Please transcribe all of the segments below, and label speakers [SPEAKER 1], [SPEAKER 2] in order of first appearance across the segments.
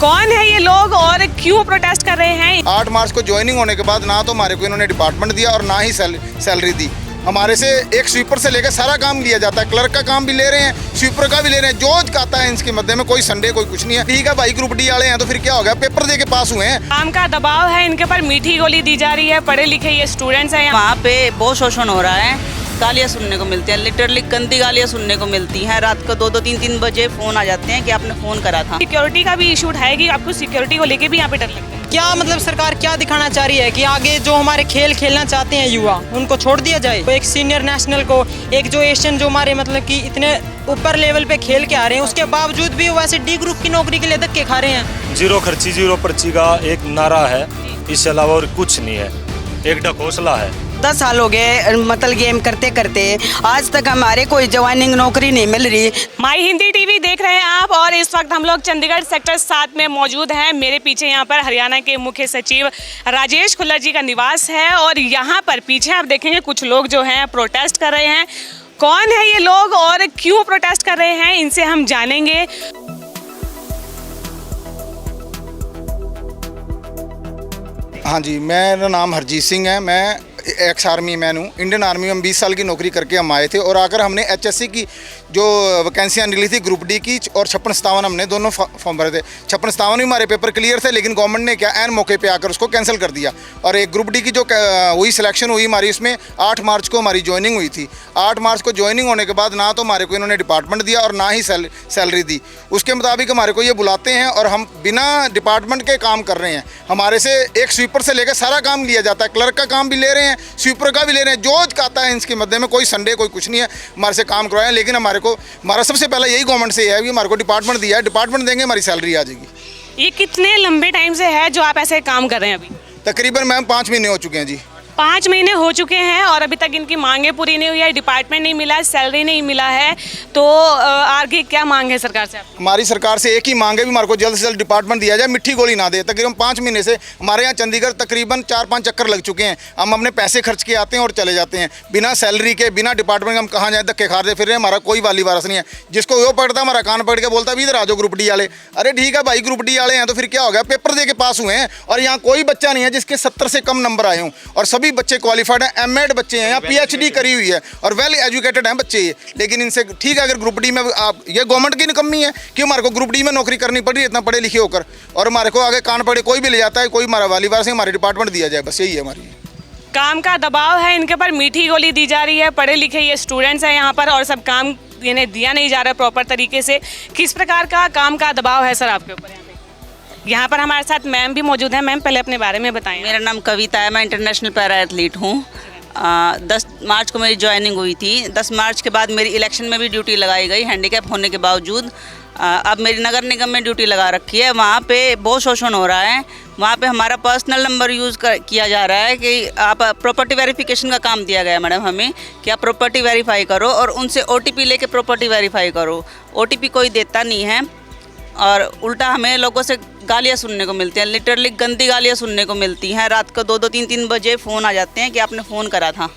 [SPEAKER 1] कौन है ये लोग और क्यों प्रोटेस्ट कर रहे हैं?
[SPEAKER 2] 8 मार्च को ज्वाइनिंग होने के बाद ना तो हमारे को इन्होंने डिपार्टमेंट दिया और ना ही सैलरी दी। हमारे से एक स्वीपर से लेकर सारा काम लिया जाता है, क्लर्क का काम भी ले रहे हैं, स्वीपर का भी ले रहे हैं, जो आता है इनके मध्य में कोई संडे कोई कुछ नहीं है। ठीक है भाई, ग्रुप डी वाले हैं तो फिर क्या हो गया, पेपर दे के पास हुए हैं।
[SPEAKER 1] काम का दबाव है इनके ऊपर, मीठी गोली दी जा रही है, पढ़े लिखे ये स्टूडेंट्स हैं।
[SPEAKER 3] वहाँ पे बहुत शोषण हो रहा है, गालियाँ सुनने को मिलती हैं, लिटरली गंदी गालियाँ सुनने को मिलती हैं। रात को 2-2 3-3 बजे फ़ोन आ जाते हैं कि आपने फ़ोन करा था।
[SPEAKER 1] सिक्योरिटी का भी इशू उठाएगी, आपको सिक्योरिटी को लेके भी यहाँ पे डर लगता है?
[SPEAKER 4] क्या मतलब सरकार क्या दिखाना चाह रही है कि आगे जो हमारे खेल खेलना चाहते हैं युवा, उनको छोड़ दिया जाए? तो एक सीनियर नेशनल को, एक जो एशियन जो हमारे मतलब कि इतने ऊपर लेवल पे खेल के आ रहे हैं, उसके बावजूद भी वैसे डी ग्रुप की नौकरी के लिए धक्के खा रहे हैं।
[SPEAKER 5] जीरो खर्ची जीरो पर्ची का एक नारा है, इससे अलावा और कुछ नहीं है, एक ढकोसला है।
[SPEAKER 3] 10 साल हो गए मतलब गेम करते करते, आज तक हमारे कोई ज्वाइनिंग नौकरी नहीं मिल रही।
[SPEAKER 1] माई हिंदी टीवी देख रहे हैं आप और इस वक्त हम लोग चंडीगढ़ सेक्टर 7 में मौजूद हैं। मेरे पीछे यहाँ पर हरियाणा के मुख्य सचिव राजेश खुल्लर जी का निवास है और यहाँ पर पीछे आप देखेंगे कुछ लोग जो हैं प्रोटेस्ट कर रहे हैं। कौन है ये लोग और क्यों प्रोटेस्ट कर रहे हैं, इनसे हम जानेंगे।
[SPEAKER 2] हाँ जी, मेरा नाम हरजीत सिंह है। मैं एक्स आर्मी मैन हूँ। इंडियन आर्मी में 20 साल की नौकरी करके हम आए थे और आकर हमने एचएससी की जो वैकेंसियाँ निकली थी ग्रुप डी की और 56-57 हमने दोनों फॉर्म भरे थे। 56-57 भी हमारे पेपर क्लियर थे, लेकिन गवर्नमेंट ने क्या एन मौके पे आकर उसको कैंसिल कर दिया। और एक ग्रुप डी की जो हुई सिलेक्शन हुई हमारी, उसमें 8 मार्च को हमारी ज्वाइनिंग हुई थी। 8 मार्च को ज्वाइनिंग होने के बाद ना तो हमारे को इन्होंने डिपार्टमेंट दिया और ना ही सैलरी दी। उसके मुताबिक हमारे को ये बुलाते हैं और हम बिना डिपार्टमेंट के काम कर रहे हैं। हमारे से एक स्वीपर से लेकर सारा काम लिया जाता है, क्लर्क का काम भी ले रहे हैं, स्वीपर का भी ले रहे हैं, जो आता है इनके मध्य में कोई संडे कोई कुछ नहीं है, हमारे से काम करवाएं। लेकिन हमारा सबसे पहले यही गवर्नमेंट से है कि हमारे को डिपार्टमेंट दिया है, डिपार्टमेंट देंगे हमारी सैलरी आ जाएगी।
[SPEAKER 1] ये कितने लंबे टाइम से है जो आप ऐसे काम कर रहे हैं? अभी
[SPEAKER 2] तकरीबन मैम 5 महीने हो चुके हैं जी।
[SPEAKER 1] 5 महीने हो चुके हैं और अभी तक इनकी मांगे पूरी नहीं हुई है, डिपार्टमेंट नहीं मिला है, सैलरी नहीं मिला है। तो आगे क्या मांग है सरकार से?
[SPEAKER 2] हमारी सरकार से एक ही मांग है भी हमारे को जल्द से जल्द डिपार्टमेंट दिया जाए, मिट्टी गोली ना दे। तकरीबन 5 महीने से हमारे यहाँ चंडीगढ़ तकरीबन 4-5 चक्कर लग चुके हैं। हम अपने पैसे खर्च के आते हैं और चले जाते हैं बिना सैलरी के, बिना डिपार्टमेंट के। हम कहाँ जाए, धक्के खाते फिर रहे हैं, हमारा कोई वाली वारस नहीं है। जिसको वो पकड़ता हमारा कान पकड़ के बोलता भी इधर आ जाओ ग्रुप डी वाले। अरे ठीक है भाई, ग्रुप डी वाले हैं तो फिर क्या हो गया, पेपर दे के पास हुए हैं और यहाँ कोई बच्चा नहीं है जिसके 70 से कम नंबर आए हों। और सभी बच्चे क्वालिफाइड, एमएड बच्चे हैं, यहाँ पीएचडी करी हुई है और वेल एजुकेटेड हैं बच्चे ये। लेकिन इनसे ठीक है, अगर ग्रुप डी में आप, ये गवर्नमेंट की कमी है कि हमारे को ग्रुप डी में नौकरी करनी पड़ रही है इतना पढ़े लिखे होकर, और हमारे को आगे कान पड़े कोई भी ले जाता है, कोई हमारा वाली बार से हमारे डिपार्टमेंट दिया जाए, बस यही है हमारी।
[SPEAKER 1] काम का दबाव है इनके ऊपर, मीठी गोली दी जा रही है, पढ़े लिखे ये स्टूडेंट्स हैं यहाँ पर और सब काम इन्हें दिया नहीं जा रहा है प्रॉपर तरीके से। किस प्रकार का काम का दबाव है सर आपके ऊपर? यहाँ पर हमारे साथ मैम भी मौजूद हैं। मैम पहले अपने बारे में बताएं।
[SPEAKER 3] मेरा नाम कविता है, मैं इंटरनेशनल पैरा एथलीट हूँ। 10 मार्च को मेरी ज्वाइनिंग हुई थी। 10 मार्च के बाद मेरी इलेक्शन में भी ड्यूटी लगाई गई, हैंडीकैप होने के बावजूद। अब मेरी नगर निगम में ड्यूटी लगा रखी है। वहाँ पे बहुत शोषण हो रहा है। वहाँ पे हमारा पर्सनल नंबर यूज़ किया जा रहा है कि आप प्रॉपर्टी वेरिफिकेशन का काम दिया गया मैडम हमें कि आप प्रॉपर्टी वेरीफाई करो और उनसे OTP लेके प्रॉपर्टी वेरीफाई करो। OTP कोई देता नहीं है और उल्टा हमें लोगों से गालियाँ सुनने को मिलती हैं, लिटरली गंदी गालियाँ सुनने को मिलती हैं। रात को 2-2 3-3 बजे फ़ोन आ जाते हैं कि आपने फ़ोन करा था,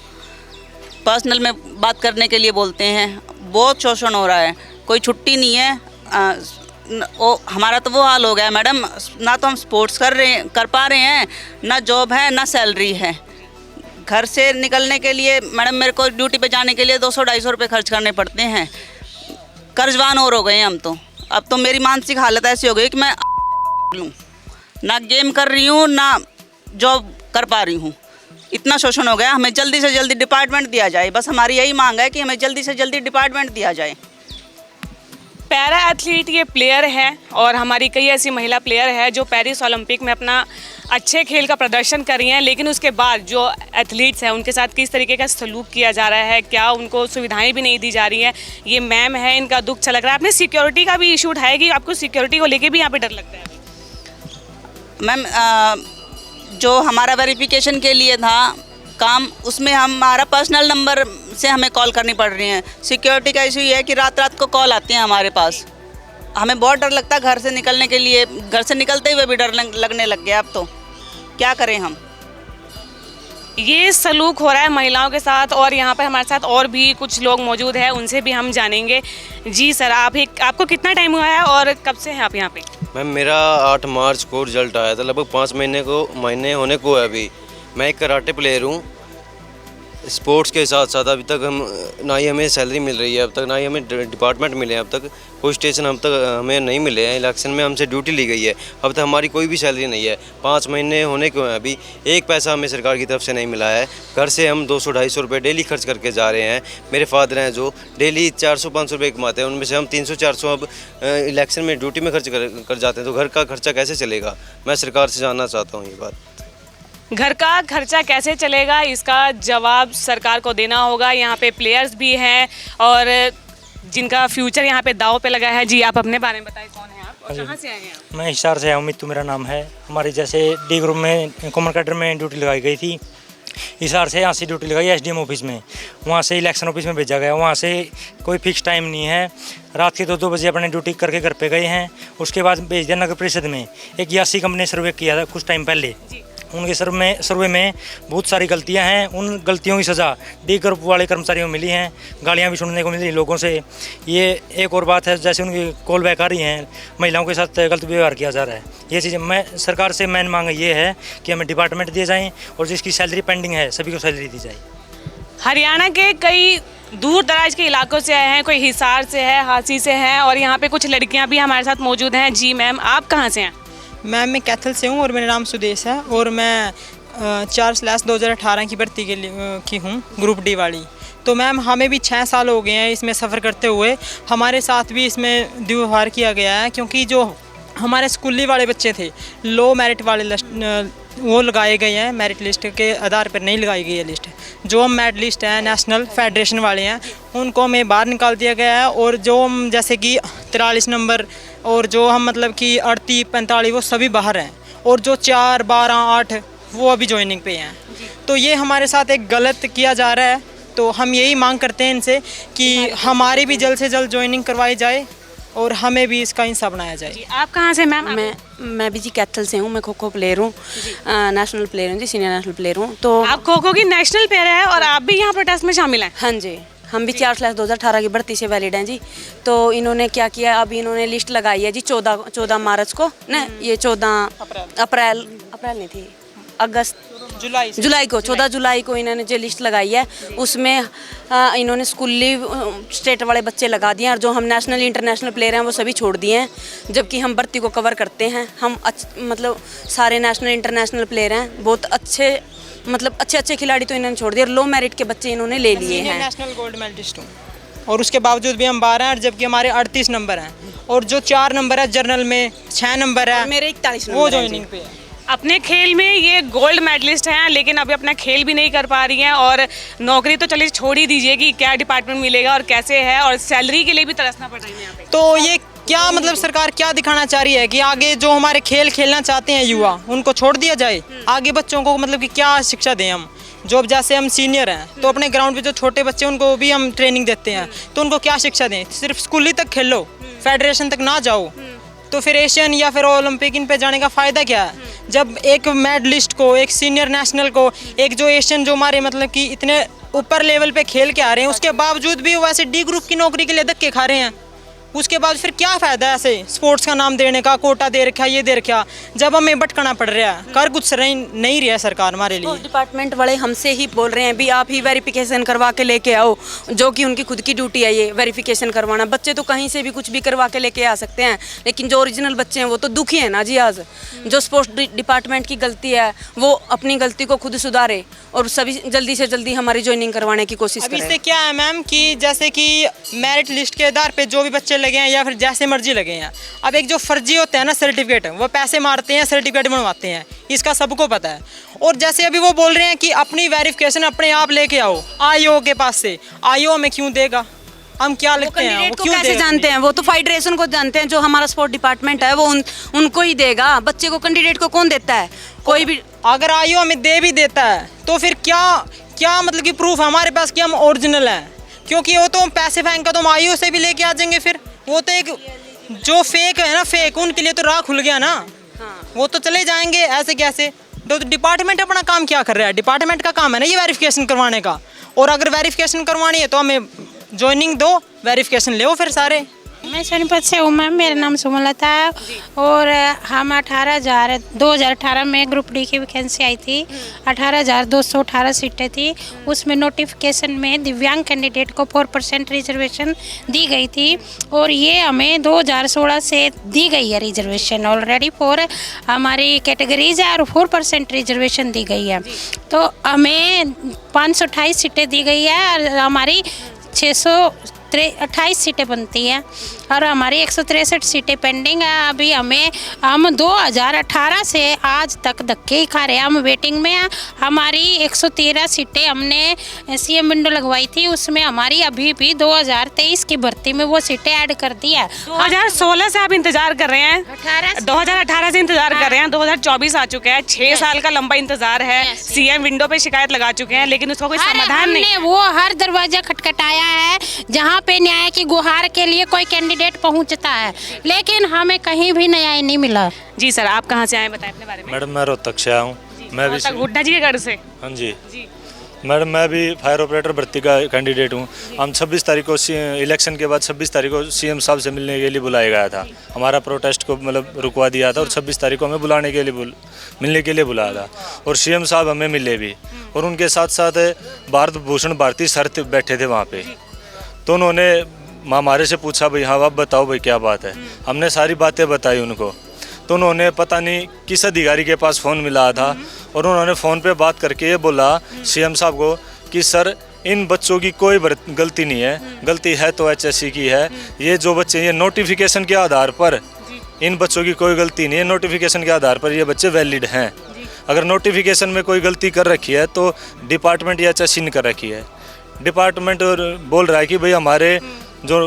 [SPEAKER 3] पर्सनल में बात करने के लिए बोलते हैं। बहुत शोषण हो रहा है, कोई छुट्टी नहीं है। हमारा तो वो हाल हो गया मैडम, ना तो हम स्पोर्ट्स कर पा रहे हैं, ना जॉब है, ना सैलरी है। घर से निकलने के लिए मैडम मेरे को ड्यूटी पे जाने के लिए 200-250 रुपये खर्च करने पड़ते हैं। कर्जवान और हो गए हैं हम तो। अब तो मेरी मानसिक हालत ऐसी हो गई कि मैं लूँ, ना गेम कर रही हूँ ना जॉब कर पा रही हूँ। इतना शोषण हो गया। हमें जल्दी से जल्दी डिपार्टमेंट दिया जाए, बस हमारी यही मांग है कि हमें जल्दी से जल्दी डिपार्टमेंट दिया जाए।
[SPEAKER 1] पैरा एथलीट ये प्लेयर है और हमारी कई ऐसी महिला प्लेयर है जो पेरिस ओलंपिक में अपना अच्छे खेल का प्रदर्शन कर रही हैं, लेकिन उसके बाद जो एथलीट्स हैं उनके साथ किस तरीके का सलूक किया जा रहा है, क्या उनको सुविधाएं भी नहीं दी जा रही हैं, ये मैम है, इनका दुख छलक रहा है। आपने सिक्योरिटी का भी इशू उठाया कि आपको सिक्योरिटी को लेके भी यहाँ पे डर लगता है?
[SPEAKER 3] मैम जो हमारा वेरिफिकेशन के लिए था काम, उसमें हमारा पर्सनल नंबर से हमें कॉल करनी पड़ रही है। सिक्योरिटी का इशू ये है कि रात रात को कॉल आती हैं हमारे पास। हमें बहुत डर लगता है घर से निकलने के लिए, घर से निकलते हुए भी डर लगने लग गया। अब तो क्या करें हम।
[SPEAKER 1] ये सलूक हो रहा है महिलाओं के साथ और यहाँ पर हमारे साथ और भी कुछ लोग मौजूद हैं, उनसे भी हम जानेंगे। जी सर, आपको कितना टाइम हुआ है और कब से हैं आप यहाँ पे?
[SPEAKER 6] मैम मेरा 8 मार्च को रिजल्ट आया था, लगभग 5 महीने होने को है अभी। मैं एक कराटे प्लेयर हूँ। स्पोर्ट्स के साथ साथ अभी तक ना ही हमें सैलरी मिल रही है, अब तक ना ही हमें डिपार्टमेंट मिले हैं, अब तक कोई स्टेशन अब तक हमें नहीं मिले हैं। इलेक्शन में हमसे ड्यूटी ली गई है, अब तक हमारी कोई भी सैलरी नहीं है। 5 महीने होने को हैं अभी, एक पैसा हमें सरकार की तरफ से नहीं मिला है। घर से हम 200-250 रुपये डेली खर्च करके जा रहे हैं। मेरे फादर हैं जो डेली 400-500 रुपये कमाते हैं, उनमें से हम 300-400 अब इलेक्शन में ड्यूटी में खर्च कर जाते हैं, तो घर का खर्चा कैसे चलेगा? मैं सरकार से जानना चाहता हूँ ये बात।
[SPEAKER 1] घर का खर्चा कैसे चलेगा, इसका जवाब सरकार को देना होगा। यहाँ पे प्लेयर्स भी हैं और जिनका फ्यूचर यहाँ पे दाव पे लगा है। जी, आप अपने बारे में बताएं, कौन है आप और कहाँ से आए हैं आप?
[SPEAKER 7] मैं हिसार से आया हूँ, मित्तू मेरा नाम है। हमारी जैसे डी ग्रुप में कॉमन कैडर में ड्यूटी लगाई गई थी। हिसार से यहाँ से ड्यूटी लगाई एसडीएम ऑफिस में, वहाँ से इलेक्शन ऑफिस में भेजा गया। वहाँ से कोई फिक्स टाइम नहीं है, रात के 2-2 बजे अपने ड्यूटी करके घर पे गए हैं। उसके बाद भेज दिया नगर परिषद में। एक यासी कंपनी ने सर्वे किया था कुछ टाइम पहले, उनके सर्वे में बहुत सारी गलतियां हैं। उन गलतियों की सज़ा डी ग्रुप वाले कर्मचारियों को मिली हैं, गालियां भी सुनने को मिल रही लोगों से। ये एक और बात है, जैसे उनकी कॉल बैक आ रही हैं, महिलाओं के साथ गलत व्यवहार किया जा रहा है। ये चीज़ें मैं सरकार से मेन मांग ये है कि हमें डिपार्टमेंट दिए जाएँ और जिसकी सैलरी पेंडिंग है सभी को सैलरी दी जाए।
[SPEAKER 1] हरियाणा के कई दूर दराज के इलाकों से आए हैं, कोई हिसार से है, हांसी से है और यहाँ पे कुछ लड़कियाँ भी हमारे साथ मौजूद हैं। जी मैम, आप कहाँ से हैं?
[SPEAKER 4] मैम मैं कैथल से हूँ और मेरा नाम सुदेश है और मैं 4/2018 की भर्ती के लिए की हूँ, ग्रुप डी वाली। तो मैम हमें भी 6 साल हो गए हैं इसमें सफ़र करते हुए। हमारे साथ भी इसमें दुर्व्यवहार किया गया है, क्योंकि जो हमारे स्कूली वाले बच्चे थे, लो मेरिट वाले वो लगाए गए हैं, मेरिट लिस्ट के आधार पर नहीं लगाई गई है लिस्ट। जो हम मेरिट लिस्ट हैं नेशनल फेडरेशन वाले हैं, उनको हमें बाहर निकाल दिया गया है। और जो हम जैसे कि 43 नंबर और जो हम मतलब कि 38, 45 वो सभी बाहर हैं, और जो 4, 12, 8 वो अभी ज्वाइनिंग पे हैं। तो ये हमारे साथ एक गलत किया जा रहा है। तो हम यही मांग करते हैं इनसे कि हमारी भी जल्द से जल्द ज्वाइनिंग करवाई जाए और हमें भी इसका इंसाफ बनाया जाए।
[SPEAKER 1] जी, आप कहाँ से मैम?
[SPEAKER 8] मैं भी जी कैथल से हूँ। मैं खो खो प्लेयर हूँ, नेशनल प्लेयर हूँ जी, सीनियर नेशनल प्लेयर हूँ। तो
[SPEAKER 1] आप खो खो की नेशनल प्लेयर है और आप भी यहाँ प्रोटेस्ट में शामिल हैं?
[SPEAKER 8] हाँ जी, हम भी 4/2018 की भर्ती से वैलिड हैं जी। तो इन्होंने क्या किया, अभी इन्होंने लिस्ट लगाई है जी 14 मार्च को ना, ये 14 अप्रैल नहीं थी, अगस्त जुलाई को 14 जुलाई को इन्होंने जो लिस्ट लगाई है उसमें इन्होंने स्कूली स्टेट वाले बच्चे लगा दिए हैं और जो हम नेशनल इंटरनेशनल प्लेयर हैं वो सभी छोड़ दिए हैं। जबकि हम भर्ती को कवर करते हैं, हम मतलब सारे नेशनल इंटरनेशनल प्लेयर हैं, बहुत अच्छे मतलब अच्छे खिलाड़ी तो इन्होंने छोड़ दिए और लो मेरिट के बच्चे इन्होंने ले लिए हैं।
[SPEAKER 4] नेशनल गोल्ड मेडलिस्ट हूँ और उसके बावजूद भी हम 12 हैं, जबकि हमारे 38 नंबर हैं और जो 4 नंबर है जर्नल में, 6 नंबर है,
[SPEAKER 8] मेरे 41
[SPEAKER 4] वो ज्वाइनिंग पे है।
[SPEAKER 1] अपने खेल में ये गोल्ड मेडलिस्ट हैं, लेकिन अभी अपना खेल भी नहीं कर पा रही हैं और नौकरी तो चलिए छोड़ ही दीजिए कि क्या डिपार्टमेंट मिलेगा और कैसे है, और सैलरी के लिए भी तरसना पड़ रहा है यहाँ पे।
[SPEAKER 4] तो ये क्या मतलब सरकार क्या दिखाना चाह रही है कि आगे जो हमारे खेल खेलना चाहते हैं युवा, उनको छोड़ दिया जाए? आगे बच्चों को मतलब कि क्या शिक्षा दें हम? जो अब जैसे हम सीनियर हैं तो अपने ग्राउंड पे जो छोटे बच्चे हैं उनको भी हम ट्रेनिंग देते हैं, तो उनको क्या शिक्षा दें? सिर्फ स्कूली तक खेलो, फेडरेशन तक ना जाओ, तो फिर एशियन या फिर ओलंपिक इन पे जाने का फ़ायदा क्या है? जब एक मेडलिस्ट को, एक सीनियर नेशनल को, एक जो एशियन जो हमारे मतलब कि इतने ऊपर लेवल पे खेल के आ रहे हैं, उसके बावजूद भी वो ऐसे डी ग्रुप की नौकरी के लिए धक्के खा रहे हैं, उसके बाद फिर क्या फ़ायदा है ऐसे स्पोर्ट्स का नाम देने का? कोटा दे रखा, ये दे रखा, जब हमें भटकना पड़ रहा है, कर कुछ नहीं रहा है सरकार हमारे लिए।
[SPEAKER 8] तो डिपार्टमेंट वाले हमसे ही बोल रहे हैं भी आप ही वेरिफिकेशन करवा के लेके आओ, जो कि उनकी खुद की ड्यूटी है ये वेरिफिकेशन करवाना। बच्चे तो कहीं से भी कुछ भी करवा के लेके आ सकते हैं, लेकिन जो ओरिजिनल बच्चे हैं वो तो दुखी है ना जी। आज जो स्पोर्ट्स डिपार्टमेंट की गलती है वो अपनी गलती को खुद सुधारे और सभी जल्दी से जल्दी हमारी ज्वाइनिंग करवाने की कोशिश
[SPEAKER 4] अब
[SPEAKER 8] करें।
[SPEAKER 4] इससे क्या है मैम कि जैसे कि मेरिट लिस्ट के आधार पे जो भी बच्चे लगे हैं या फिर जैसे मर्जी लगे हैं, अब एक जो फर्जी होते हैं ना सर्टिफिकेट, वो पैसे मारते हैं, सर्टिफिकेट बनवाते हैं, इसका सबको पता है। और जैसे अभी वो बोल रहे हैं कि अपनी वेरिफिकेशन अपने आप लेके आओ आईओ के पास से, आईओ हमें क्यों देगा? हम क्या लगते हैं?
[SPEAKER 8] कैंडिडेट को कैसे जानते हैं? वो तो फेडरेशन को जानते हैं, जो हमारा स्पोर्ट डिपार्टमेंट है वो उनको ही देगा। बच्चे को कैंडिडेट को कौन देता है? कोई भी।
[SPEAKER 4] अगर आईओ हमें दे भी देता है तो फिर क्या मतलब कि प्रूफ हमारे पास कि हम ओरिजिनल हैं? क्योंकि वो तो हम पैसे फेंक का तो हम आईओ से भी लेके आ जाएंगे, फिर वो तो एक जो फेक है ना, फेक, उनके लिए तो राह खुल गया ना। वो तो चले जाएंगे ऐसे कैसे? तो डिपार्टमेंट अपना काम क्या कर रहा है? डिपार्टमेंट का काम है ना ये वेरिफिकेशन करवाने का, और अगर वेरिफिकेशन करवानी है तो हमें ज्वाइनिंग दो, वेरिफिकेशन ले फिर सारे।
[SPEAKER 9] मैं सोनीपत से हूँ मैम, मेरा नाम सुमलता है और हम 2018 में ग्रुप डी की वैकेंसी आई थी। 18,218 सीटें थी, उसमें नोटिफिकेशन में दिव्यांग कैंडिडेट को 4% रिजर्वेशन दी गई थी और ये हमें 2016 से दी गई है रिजर्वेशन ऑलरेडी फॉर हमारी कैटेगरीज है और 4% रिजर्वेशन दी गई है। तो हमें 528 सीटें दी गई है और हमारी 628 सीटें बनती हैं और हमारी 163 सीटें पेंडिंग है। अभी हम 2018 से आज तक धक्के ही खा रहे हैं, हम वेटिंग में हैं। हमारी 113 सीटें हमने सीएम विंडो लगवाई थी, उसमें हमारी अभी भी 2023 की भर्ती में वो सीटें ऐड कर दी है।
[SPEAKER 1] 2016 से आप इंतजार कर रहे हैं, 2018 से इंतजार कर रहे हैं, 2024 आ चुके हैं, 6 साल का लंबा इंतजार है। सीएम विंडो पे शिकायत लगा चुके हैं लेकिन उसका कोई समाधान नहीं।
[SPEAKER 9] वो हर दरवाजा खटखटाया है जहाँ पे न्याय की गुहार के लिए कोई कैंडिडेट पहुंचता है, लेकिन हमें कहीं भी न्याय नहीं मिला।
[SPEAKER 1] जी सर, आप कहाँ से आए बताएं अपने बारे में।
[SPEAKER 5] मैडम मैं रोहतक से आया हूँ। मैं भी
[SPEAKER 1] हुड्डा जी के घर से।
[SPEAKER 5] हाँ जी मैडम, मैं भी फायर ऑपरेटर भर्ती का कैंडिडेट हूँ। हम 26 तारीख को इलेक्शन के बाद 26 तारीख को सीएम साहब से मिलने के लिए बुलाया गया था। हमारा प्रोटेस्ट को मतलब रुकवा दिया था और 26 तारीख को हमें बुलाने के लिए मिलने के लिए बुलाया था और सीएम साहब हमें मिले भी और उनके साथ साथ भारत भूषण भारती सर बैठे थे वहाँ पे। तो उन्होंने हमारे से पूछा भाई हाँ आप बताओ भाई क्या बात है। हमने सारी बातें बताई उनको। तो उन्होंने पता नहीं किस अधिकारी के पास फ़ोन मिला था और उन्होंने फ़ोन पे बात करके ये बोला सीएम साहब को कि सर इन बच्चों की कोई गलती नहीं है, गलती है तो एचएससी की है। ये जो बच्चे ये नोटिफिकेशन के आधार पर, इन बच्चों की कोई गलती नहीं है, नोटिफिकेशन के आधार पर ये बच्चे वैलिड हैं। अगर नोटिफिकेशन में कोई गलती कर रखी है तो डिपार्टमेंट या एचएससी ने कर रखी है। डिपार्टमेंट बोल रहा है कि भाई हमारे जो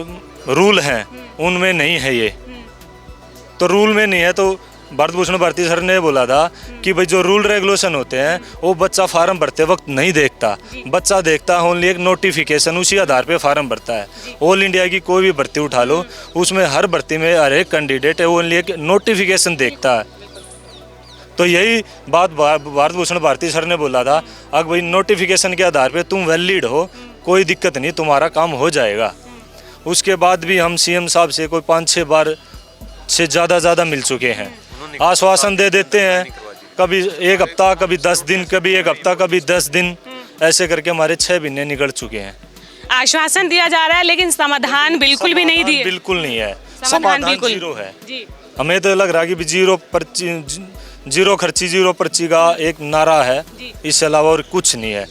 [SPEAKER 5] रूल हैं उनमें नहीं है ये, तो रूल में नहीं है। तो भारत भूषण भारती सर ने बोला था कि भाई जो रूल रेगुलेशन होते हैं वो बच्चा फार्म भरते वक्त नहीं देखता, बच्चा देखता है ओनली एक नोटिफिकेशन, उसी आधार पे फार्म भरता है। ऑल इंडिया की कोई भी भर्ती उठा लो, उसमें हर भर्ती में हर एक कैंडिडेट है ओनली एक नोटिफिकेशन देखता है। तो यही बात भारत भूषण भारती सर ने बोला था, अगर भाई नोटिफिकेशन के आधार पे तुम वैलिड हो, कोई दिक्कत नहीं, तुम्हारा काम हो जाएगा। उसके बाद भी हम सीएम साहब से कोई 5-6 बार से ज़्यादा मिल चुके हैं। आश्वासन दे देते हैं, कभी 1 हफ्ता, कभी 10 दिन, कभी 1 हफ्ता, कभी 10 दिन, ऐसे करके हमारे 6 महीने निकल चुके हैं।
[SPEAKER 1] आश्वासन दिया जा रहा है लेकिन समाधान बिल्कुल भी नहीं दिए।
[SPEAKER 5] बिल्कुल नहीं है,
[SPEAKER 1] समाधान बिल्कुल
[SPEAKER 5] जीरो है। हमें तो लग रहा है कि जीरो खर्ची जीरो पर्ची का एक नारा है, इससे अलावा और कुछ नहीं है,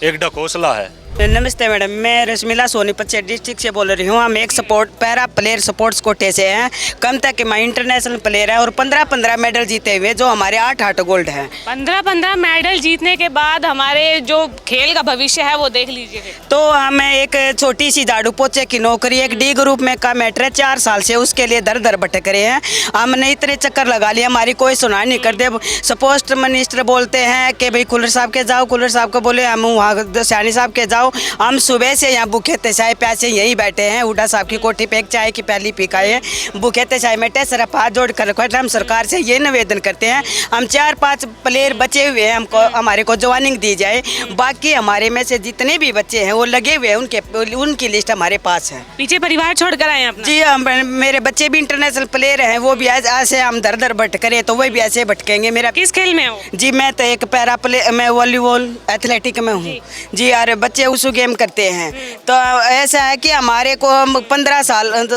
[SPEAKER 5] एक ढकोसला है।
[SPEAKER 3] नमस्ते मैडम, मैं रश्मिला सोनीपत से डिस्ट्रिक्ट से बोल रही हूँ। हम एक पैरा प्लेयर स्पोर्ट्स कोटे से हैं। कम तक के मैं इंटरनेशनल प्लेयर है और 15 मेडल जीते हुए, जो हमारे 8 गोल्ड हैं।
[SPEAKER 1] 15 मेडल जीतने के बाद हमारे जो खेल का भविष्य है वो देख लीजिए।
[SPEAKER 3] तो हमें एक छोटी सी झाड़ू पोछे की नौकरी एक डी ग्रुप में का मैटर है, 4 साल से उसके लिए दर भटक रहे हैं। हमने इतने चक्कर लगा लिए, हमारी कोई सुनाई नहीं करते। स्पोर्ट्स मिनिस्टर बोलते हैं कि भाई कुलर साहब के जाओ, कुलर साहब को बोले हम वहाँ सैनी साहब के जाओ। हम सुबह से यहाँ भूखे चाय प्यासे यहीं बैठे हैं। हुड्डा साहब की कोठी पे एक चाय की प्याली पी खाए हैं, भूखे चाय में सिर्फ हाथ जोड़ कर हम सरकार से ये निवेदन करते हैं, हम 4-5 प्लेयर बचे हुए हैं, हमको हमारे को ज्वाइनिंग दी जाए। बाकी हमारे में से जितने भी बच्चे हैं वो लगे हुए हैं, उनकी लिस्ट हमारे पास है।
[SPEAKER 1] पीछे परिवार छोड़कर आए हैं?
[SPEAKER 3] जी मेरे बच्चे भी इंटरनेशनल प्लेयर हैं, वो भी ऐसे हम दर भटके तो वही भी ऐसे भटकेंगे। मेरा
[SPEAKER 1] किस खेल में हो?
[SPEAKER 3] जी मैं तो एक पैरा प्लेयर, मैं वॉलीबॉल एथलेटिक में हूँ जी। और बच्चे उस गेम करते हैं। तो ऐसा है कि हमारे को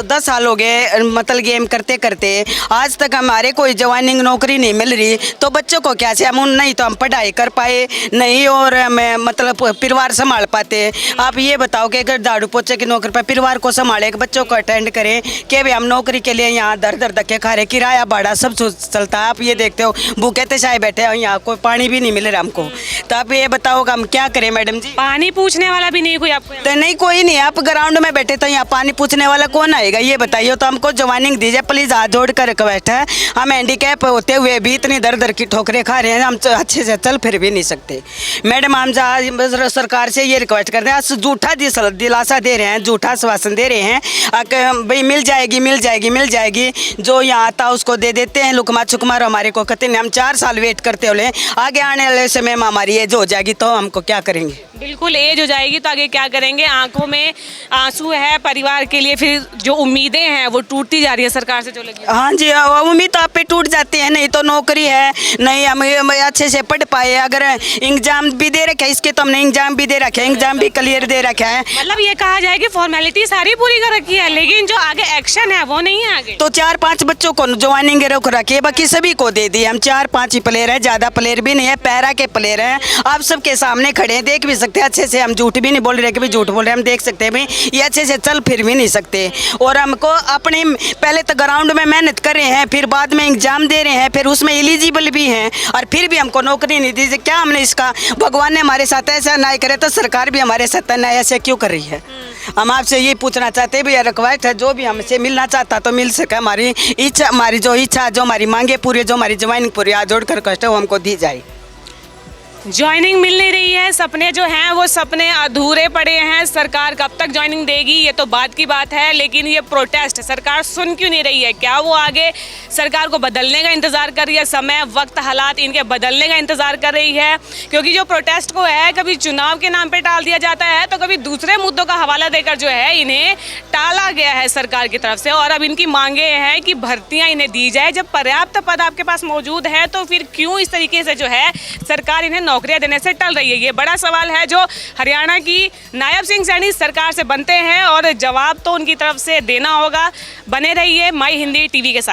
[SPEAKER 3] 10 साल हो गए मतलब गेम करते करते, आज तक हमारे कोई ज्वाइनिंग नौकरी नहीं मिल रही। तो बच्चों को क्या से हम नहीं तो हम पढ़ाई कर पाए नहीं और हमें मतलब परिवार संभाल पाते। आप ये बताओ कि अगर झाड़ू पोछे की नौकरी पर परिवार को संभाले, बच्चों को अटेंड करें कि भाई हम नौकरी के लिए यहाँ दर धक्के खा रहे, किराया भाड़ा सब चलता है। आप ये देखते हो भूखे तशाए बैठे हैं, यहाँ कोई पानी भी नहीं मिल रहा हमको। तो आप ये बताओ हम क्या करें मैडम जी?
[SPEAKER 1] पानी पूछने वाला भी नहीं कोई आपको?
[SPEAKER 3] तो नहीं कोई नहीं, आप ग्राउंड में बैठे तो यहाँ पानी पूछने वाला कौन आएगा ये बताइए। तो हमको ज्वाइनिंग दीजिए प्लीज़, हाथ जोड़ कर रिक्वेस्ट है। हम हैंडीकैप होते हुए भी इतनी दर की ठोकरें खा रहे हैं, हम अच्छे से चल फिर भी नहीं सकते। मैडम हम सरकार से ये रिक्वेस्ट करते हैं, झूठा दिलासा दे रहे हैं, झूठा आश्वासन दे रहे हैं भाई मिल जाएगी, जो यहाँ आता उसको दे देते हैं लुकमा छुकमार। हमारे को कहते हैं हम 4 साल वेट करते हुए आगे आने वाले समय में हमारी एज हो जाएगी तो हमको क्या करेंगे।
[SPEAKER 1] बिल्कुल एज हो जाएगी तो आगे क्या करेंगे, आंखों में आंसू है परिवार के लिए, फिर जो उम्मीदें हैं वो टूटती जा रही है सरकार से जो लगी।
[SPEAKER 10] हाँ जी, उम्मीद तो आप पे टूट जाती है, नहीं तो नौकरी है, नहीं हम अच्छे से पढ़ पाए, अगर एग्जाम भी दे रखे इसके तो हमने एग्जाम भी दे रखे हैं, एग्जाम भी क्लियर दे रखा है।
[SPEAKER 1] मतलब ये कहा जाए कि फॉर्मेलिटी सारी पूरी कर रखी है लेकिन जो आगे एक्शन है वो नहीं है आगे।
[SPEAKER 10] तो 4-5 बच्चों को ज्वाइनिंग रोक रखी है, बाकी सभी को दे दी। हम 4-5 ही प्लेयर है, ज्यादा प्लेयर भी नहीं है, पैरा के प्लेयर हैं। आप सबके सामने खड़े हैं, देख भी सकते हैं अच्छे से, हम झूठ भी नहीं बोल रहे कि भी झूठ बोल रहे हैं, हम देख सकते हैं भी ये अच्छे से चल फिर भी नहीं सकते। और हमको अपने पहले तो ग्राउंड में मेहनत कर रहे हैं, फिर बाद में एग्जाम दे रहे हैं, फिर उसमें एलिजिबल भी हैं और फिर भी हमको नौकरी नहीं दी। क्या हमने इसका, भगवान ने हमारे साथ ऐसा न्याय करे तो सरकार भी हमारे साथ न्याय ऐसे क्यों कर रही है? हम आपसे ये पूछना चाहते हैं, भैया रिक्वेस्ट है, जो भी हमसे मिलना चाहता तो मिल सके। हमारी इच्छा, हमारी जो इच्छा, जो हमारी मांगे पूरी, जो हमारी ज्वाइनिंग पूरी हाथ जोड़कर कष्ट है वो हमको दी जाए।
[SPEAKER 1] ज्वाइनिंग मिल नहीं रही है, सपने जो हैं वो सपने अधूरे पड़े हैं। सरकार कब तक ज्वाइनिंग देगी ये तो बात की बात है, लेकिन ये प्रोटेस्ट सरकार सुन क्यों नहीं रही है? क्या वो आगे सरकार को बदलने का इंतज़ार कर रही है? समय, वक्त, हालात इनके बदलने का इंतज़ार कर रही है? क्योंकि जो प्रोटेस्ट को है कभी चुनाव के नाम पे टाल दिया जाता है तो कभी दूसरे मुद्दों का हवाला देकर जो है इन्हें टाला गया है सरकार की तरफ से। और अब इनकी मांगे हैं कि भर्तियाँ इन्हें दी जाए। जब पर्याप्त पद आपके पास मौजूद है तो फिर क्यों इस तरीके से जो है सरकार इन्हें नौकरियां देने से टल रही है? ये बड़ा सवाल है जो हरियाणा की नायब सिंह सैनी सरकार से बनते हैं और जवाब तो उनकी तरफ से देना होगा। बने रहिए माई हिंदी टीवी के साथ।